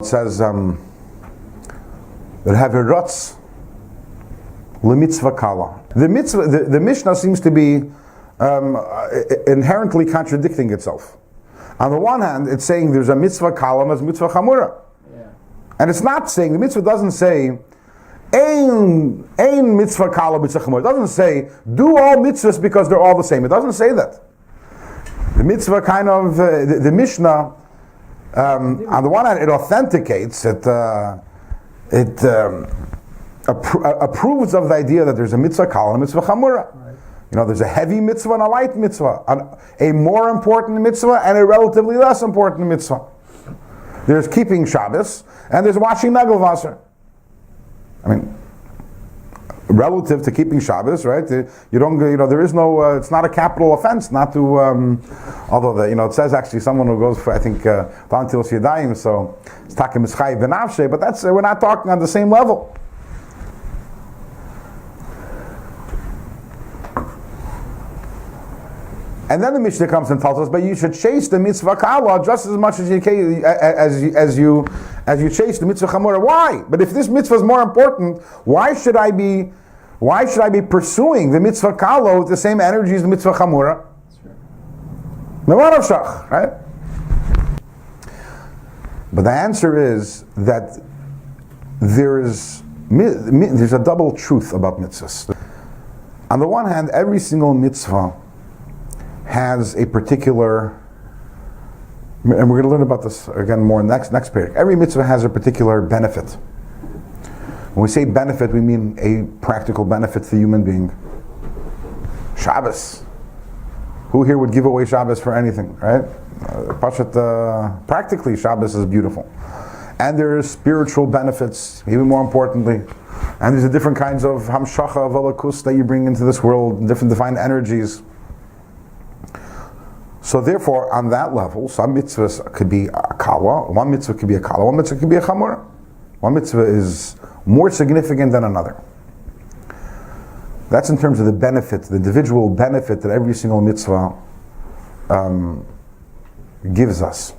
It says that have a rotz mitzvah kala. The mitzvah, the Mishnah seems to be inherently contradicting itself. On the one hand, it's saying there's a mitzvah kala and there's mitzvah chamura, and it's not saying, the mitzvah doesn't say ein mitzvah kala mitzvah chamura. It doesn't say do all mitzvahs because they're all the same. It doesn't say that. The mitzvah kind of the Mishnah. On the one hand, it authenticates, it approves of the idea that there's a mitzvah kala and a mitzvah chamura. Right. You know, there's a heavy mitzvah and a light mitzvah, a more important mitzvah and a relatively less important mitzvah. There's keeping Shabbos and there's washing Nagelwasser. I mean, relative to keeping Shabbos, right? You don't, there is no. It's not a capital offense not to. Although it says actually someone who goes for, I think down till Yadayim, so it's takim mischai benafshe, but that's we're not talking on the same level. And then the Mishnah comes and tells us, but you should chase the mitzvah kala just as much as you chase the mitzvah chamura. Why? But if this mitzvah is more important, why should I be pursuing the mitzvah kala with the same energy as the mitzvah chamura? Right? But the answer is that there's a double truth about mitzvahs. On the one hand, every single mitzvah has a particular, and we're going to learn about this again more in the next period. Every mitzvah has a particular benefit. When we say benefit, we mean a practical benefit to the human being. Shabbos. Who here would give away Shabbos for anything, right? Practically, Shabbos is beautiful. And there's spiritual benefits, even more importantly. And there's different kinds of hamshacha, velakus that you bring into this world, different divine energies. So therefore, on that level, some mitzvahs could be a kala, one mitzvah could be a kala, one mitzvah could be a chamura. One mitzvah is more significant than another. That's in terms of the benefit, the individual benefit that every single mitzvah gives us.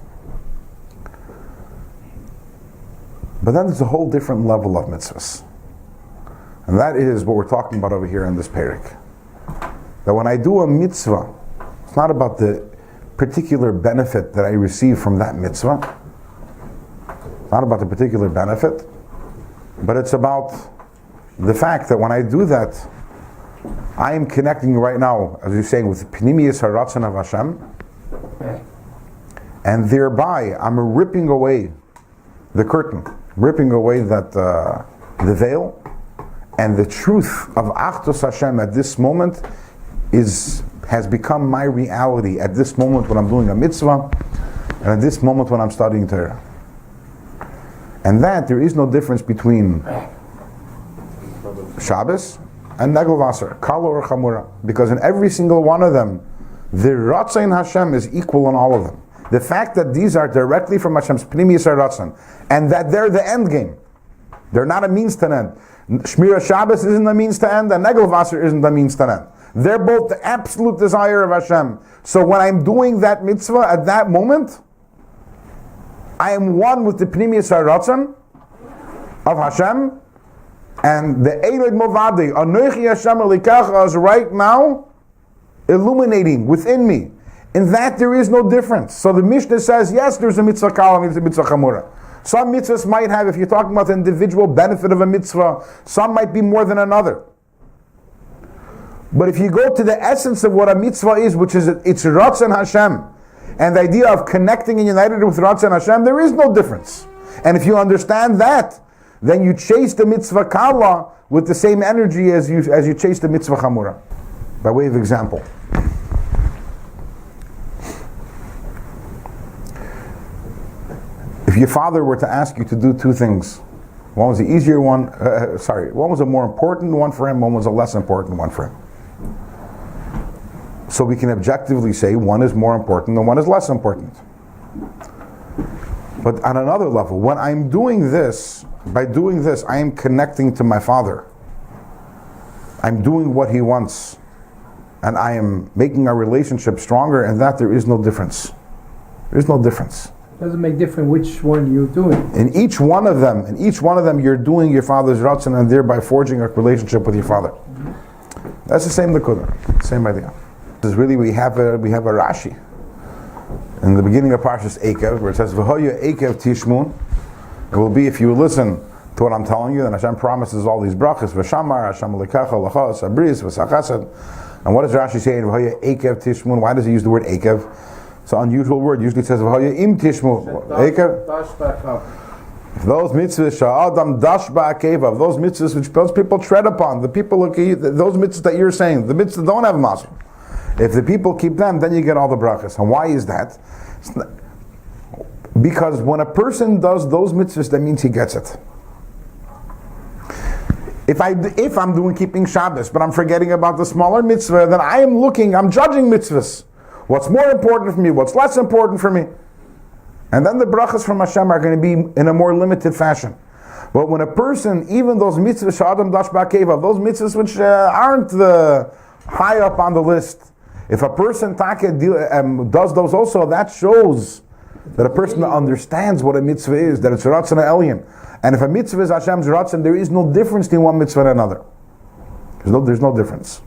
But then there's a whole different level of mitzvahs. And that is what we're talking about over here in this parak. That when I do a mitzvah, it's not about the particular benefit that I receive from that mitzvah. It's not about the particular benefit, but it's about the fact that when I do that, I am connecting right now, as you're saying, with the Pnimiyus HaRatzon of Hashem, and thereby I'm ripping away the curtain, ripping away that the veil, and the truth of Achdus Hashem at this moment has become my reality at this moment when I'm doing a mitzvah, and at this moment when I'm studying Torah. And that there is no difference between Shabbos and Nagelwasser, Kala or Chamura, because in every single one of them, the Ratzon Hashem is equal in all of them. The fact that these are directly from Hashem's Pnimiyus HaRatzon, and that they're the end game. They're not a means to an end. Shmira Shabbos isn't a means to end, and Nagelwasser isn't a means to an end. They're both the absolute desire of Hashem. So when I'm doing that mitzvah at that moment, I am one with the Pnimiyus HaRatzon of Hashem, and the Eilad Movadi, Anochi Hashem Elikacha, is right now illuminating within me. In that there is no difference. So the Mishnah says, yes, there's a mitzvah kala, there's a mitzvah chamura. Some mitzvahs might have, if you're talking about the individual benefit of a mitzvah, some might be more than another. But if you go to the essence of what a mitzvah is, which is it's Ratzon Hashem, and the idea of connecting and united with Ratzon Hashem, there is no difference. And if you understand that, then you chase the mitzvah kala with the same energy as you chase the mitzvah chamura. By way of example, if your father were to ask you to do two things, one was the easier one, one was a more important one for him, one was a less important one for him. So we can objectively say one is more important and one is less important. But on another level, when I'm doing this, by doing this, I am connecting to my father. I'm doing what he wants. And I am making our relationship stronger, and that there is no difference. There is no difference. Doesn't make difference which one you're doing. In each one of them, you're doing your father's ratzon and thereby forging a relationship with your father. Mm-hmm. That's the same Nakuda, same idea. This is really we have a Rashi in the beginning of Parshas Eikev where it says V'hoya Eikev Tishmun. It will be if you listen to what I'm telling you, then Hashem promises all these brachas. V'shamar Hashem lekacha lachos abris v'sachasad. And what does Rashi say in V'hoya Eikev Tishmun? Why does he use the word Eikev? It's an unusual word. Usually it says V'hoya im Tishmun. Eikev. Those mitzvahs, sha'adam dash ba'akeva, those mitzvahs which those people tread upon, the people those mitzvahs that you're saying, the mitzvahs don't have mazel. If the people keep them, then you get all the brachas. And why is that? Because when a person does those mitzvahs, that means he gets it. If I'm doing keeping Shabbos, but I'm forgetting about the smaller mitzvah, then I'm judging mitzvahs. What's more important for me? What's less important for me? And then the brachas from Hashem are going to be in a more limited fashion. But when a person, even those mitzvahs, sha'adam dash ba'akeva, those mitzvahs which aren't high up on the list, if a person does those also, that shows that a person understands what a mitzvah is, that it's ratzon ha'elyon. And if a mitzvah is Hashem's ratzon, there is no difference between one mitzvah and another. There's no difference.